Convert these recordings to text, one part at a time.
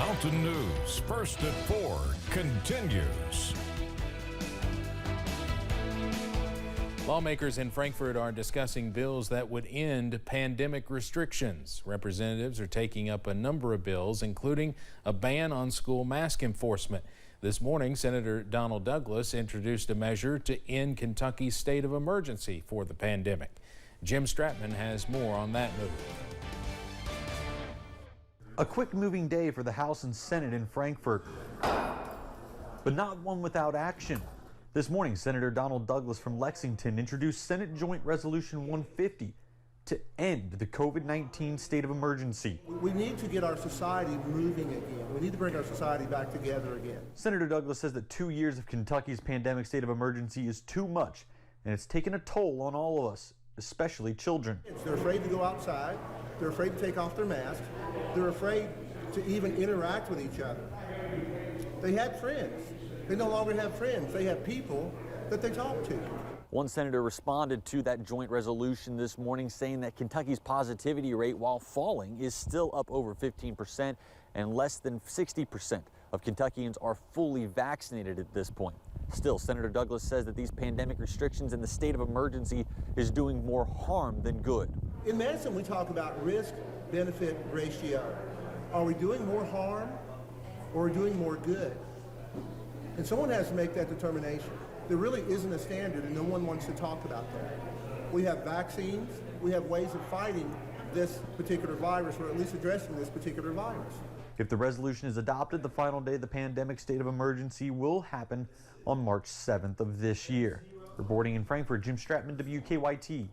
Mountain News, First at 4, continues. Lawmakers in Frankfort are discussing bills that would end pandemic restrictions. Representatives are taking up a number of bills, including a ban on school mask enforcement. This morning, Senator Donald Douglas introduced a measure to end Kentucky's state of emergency for the pandemic. Jim Stratman has more on that move. A quick moving day for the House and Senate in Frankfort, but not one without action. This morning, Senator Donald Douglas from Lexington introduced Senate Joint Resolution 150 to end the COVID-19 state of emergency. We need to get our society moving again. We need to bring our society back together again. Senator Douglas says that 2 years of Kentucky's pandemic state of emergency is too much, and it's taken a toll on all of us, especially children. They're afraid to go outside. They're afraid to take off their masks. They're afraid to even interact with each other. They had friends. They no longer have friends. They have people that they talk to. One senator responded to that joint resolution this morning, saying that Kentucky's positivity rate, while falling, is still up over 15%, and less than 60% of Kentuckians are fully vaccinated at this point. Still, Senator Douglas says that these pandemic restrictions in the state of emergency is doing more harm than good. In medicine, we talk about risk-benefit ratio. Are we doing more harm or are we doing more good? And someone has to make that determination. There really isn't a standard, and no one wants to talk about that. We have vaccines. We have ways of fighting this particular virus, or at least addressing this particular virus. If the resolution is adopted, the final day of the pandemic state of emergency will happen on March 7th of this year. Reporting in Frankfort, Jim Stratman, WKYT.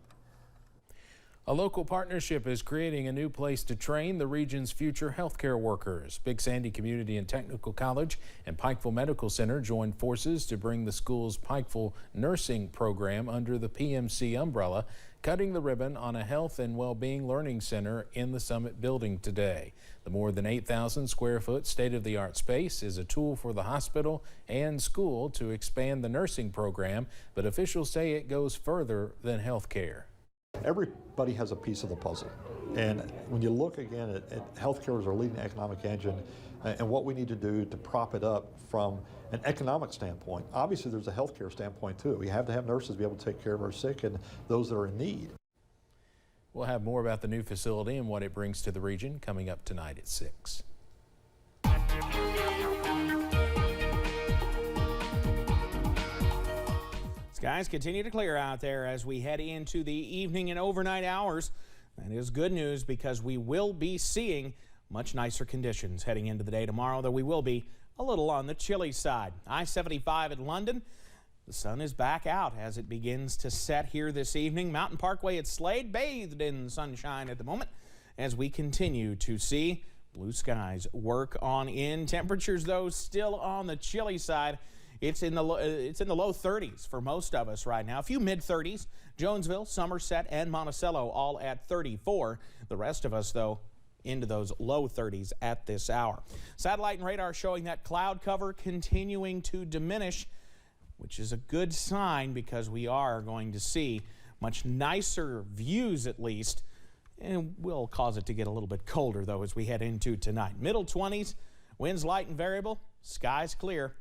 A local partnership is creating a new place to train the region's future healthcare workers. Big Sandy Community and Technical College and Pikeville Medical Center joined forces to bring the school's Pikeville nursing program under the PMC umbrella, cutting the ribbon on a health and well-being learning center in the Summit building today. The more than 8,000 square foot state-of-the-art space is a tool for the hospital and school to expand the nursing program, but officials say it goes further than healthcare. Everybody has a piece of the puzzle, and when you look again at healthcare as our leading economic engine and what we need to do to prop it up from an economic standpoint, obviously there's a healthcare standpoint too. We have to have nurses be able to take care of our sick and those that are in need. We'll have more about the new facility and what it brings to the region coming up tonight at 6. Skies continue to clear out there as we head into the evening and overnight hours. That is good news because we will be seeing much nicer conditions heading into the day tomorrow, though we will be a little on the chilly side. I-75 at London, the sun is back out as it begins to set here this evening. Mountain Parkway at Slade, bathed in sunshine at the moment as we continue to see blue skies work on in. Temperatures, though, still on the chilly side. It's in the low 30s for most of us right now. A few mid-30s. Jonesville, Somerset, and Monticello all at 34. The rest of us, though, into those low 30s at this hour. Satellite and radar showing that cloud cover continuing to diminish, which is a good sign because we are going to see much nicer views at least, and will cause it to get a little bit colder, though, as we head into tonight. Middle 20s, winds light and variable, skies clear.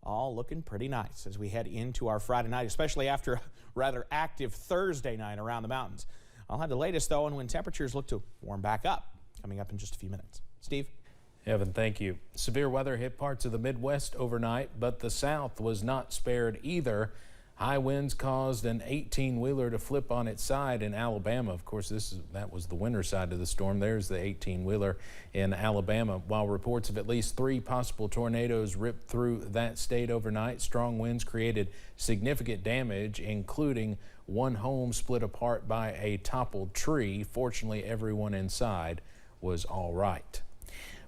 All looking pretty nice as we head into our Friday night, especially after a rather active Thursday night around the mountains. I'll have the latest, though, on when temperatures look to warm back up, coming up in just a few minutes. Steve? Evan, thank you. Severe weather hit parts of the Midwest overnight, but the South was not spared either. High winds caused an 18-wheeler to flip on its side in Alabama. Of course, that was the winter side of the storm. There's the 18-wheeler in Alabama. While reports of at least 3 possible tornadoes ripped through that state overnight, strong winds created significant damage, including one home split apart by a toppled tree. Fortunately, everyone inside was all right.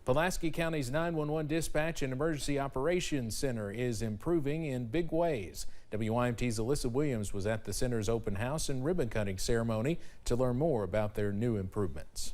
Pulaski County's 911 Dispatch and Emergency Operations Center is improving in big ways. WYMT's Alyssa Williams was at the center's open house and ribbon cutting ceremony to learn more about their new improvements.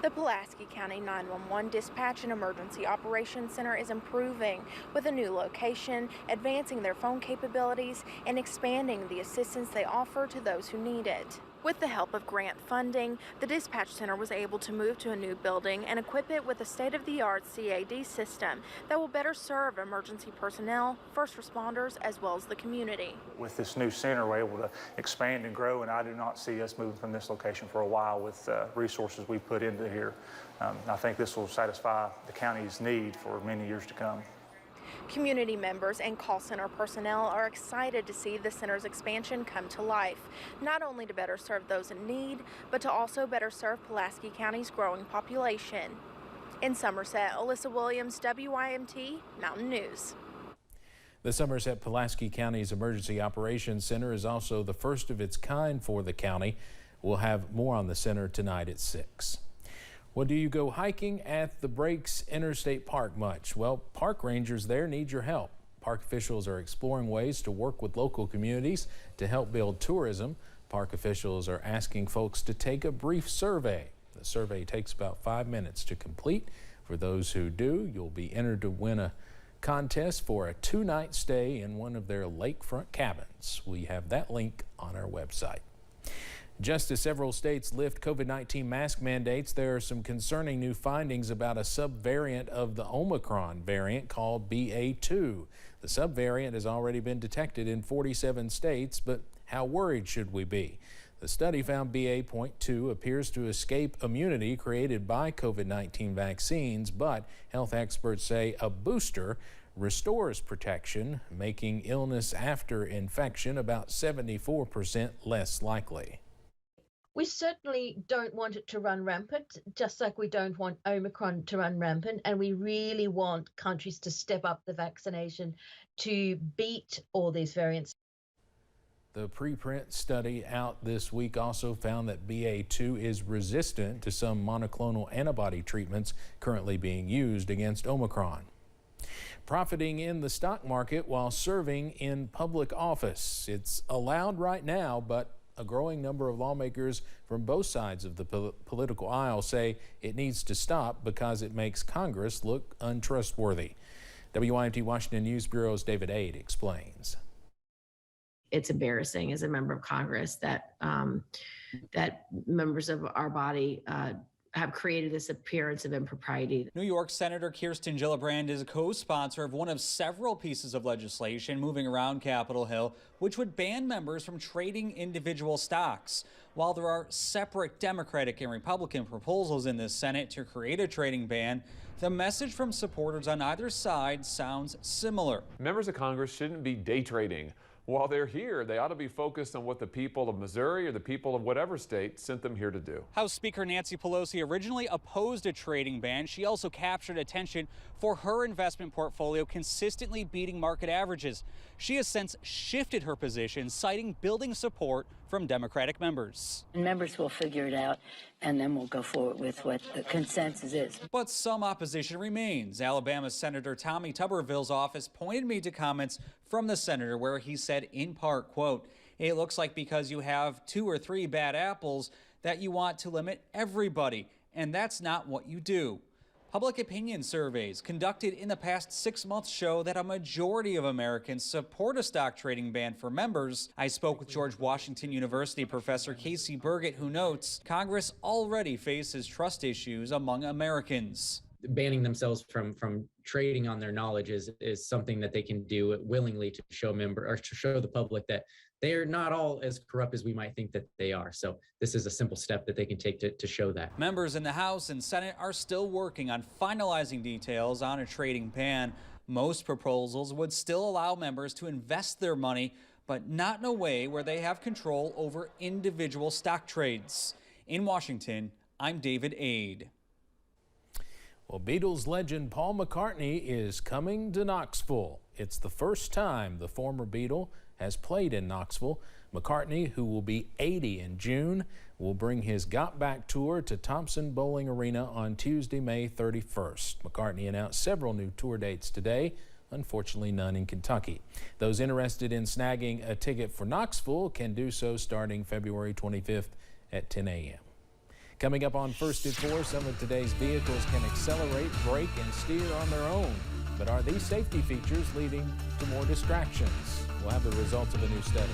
The Pulaski County 911 Dispatch and Emergency Operations Center is improving with a new location, advancing their phone capabilities, and expanding the assistance they offer to those who need it. With the help of grant funding, the dispatch center was able to move to a new building and equip it with a state-of-the-art CAD system that will better serve emergency personnel, first responders, as well as the community. With this new center, we're able to expand and grow, and I do not see us moving from this location for a while with resources we put into here. I think this will satisfy the county's need for many years to come. Community members and call center personnel are excited to see the center's expansion come to life, not only to better serve those in need, but to also better serve Pulaski County's growing population. In Somerset, Alyssa Williams, WYMT Mountain News. The Somerset Pulaski County's Emergency Operations Center is also the first of its kind for the county. We'll have more on the center tonight at 6. Well, do you go hiking at the Breaks Interstate Park much? Well, park rangers there need your help. Park officials are exploring ways to work with local communities to help build tourism. Park officials are asking folks to take a brief survey. The survey takes about 5 minutes to complete. For those who do, you'll be entered to win a contest for a 2-night stay in one of their lakefront cabins. We have that link on our website. Just as several states lift COVID-19 mask mandates, there are some concerning new findings about a subvariant of the Omicron variant called BA.2. The subvariant has already been detected in 47 states, but how worried should we be? The study found BA.2 appears to escape immunity created by COVID-19 vaccines, but health experts say a booster restores protection, making illness after infection about 74% less likely. We certainly don't want it to run rampant, just like we don't want Omicron to run rampant. And we really want countries to step up the vaccination to beat all these variants. The preprint study out this week also found that BA.2 is resistant to some monoclonal antibody treatments currently being used against Omicron. Profiting in the stock market while serving in public office. It's allowed right now, but a growing number of lawmakers from both sides of the political aisle say it needs to stop because it makes Congress look untrustworthy. WYMT Washington News Bureau's David Aide explains. It's embarrassing as a member of Congress that that members of our body have created this appearance of impropriety. New York Senator Kirsten Gillibrand is a co-sponsor of one of several pieces of legislation moving around Capitol Hill, which would ban members from trading individual stocks. While there are separate Democratic and Republican proposals in the Senate to create a trading ban, the message from supporters on either side sounds similar. Members of Congress shouldn't be day trading. While they're here, they ought to be focused on what the people of Missouri or the people of whatever state sent them here to do. House Speaker Nancy Pelosi originally opposed a trading ban. She also captured attention for her investment portfolio consistently beating market averages. She has since shifted her position, citing building support from Democratic members. Members will figure it out, and then we'll go forward with what the consensus is. But some opposition remains. Alabama Senator Tommy Tuberville's office pointed me to comments from the senator where he said in part, quote, "It looks like because you have 2 or 3 bad apples that you want to limit everybody, and that's not what you do." Public opinion surveys conducted in the past 6 months show that a majority of Americans support a stock trading ban for members. I spoke with George Washington University professor Casey Burgett, who notes Congress already faces trust issues among Americans. Banning themselves from trading on their knowledge is something that they can do willingly to show the public that they are not all as corrupt as we might think that they are. So this is a simple step that they can take to show that. Members in the House and Senate are still working on finalizing details on a trading ban. Most proposals would still allow members to invest their money, but not in a way where they have control over individual stock trades. In Washington, I'm David Aide. Well, Beatles legend Paul McCartney is coming to Knoxville. It's the first time the former Beatle has played in Knoxville. McCartney, who will be 80 in June, will bring his Got Back tour to Thompson Bowling Arena on Tuesday, May 31st. McCartney announced several new tour dates today, unfortunately none in Kentucky. Those interested in snagging a ticket for Knoxville can do so starting February 25th at 10 a.m. Coming up on First at 4, some of today's vehicles can accelerate, brake, and steer on their own. But are these safety features leading to more distractions? We'll have the results of a new study.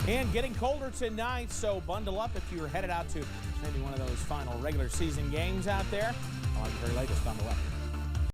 And getting colder tonight, so bundle up if you're headed out to maybe one of those final regular season games out there. On the very latest on the weather.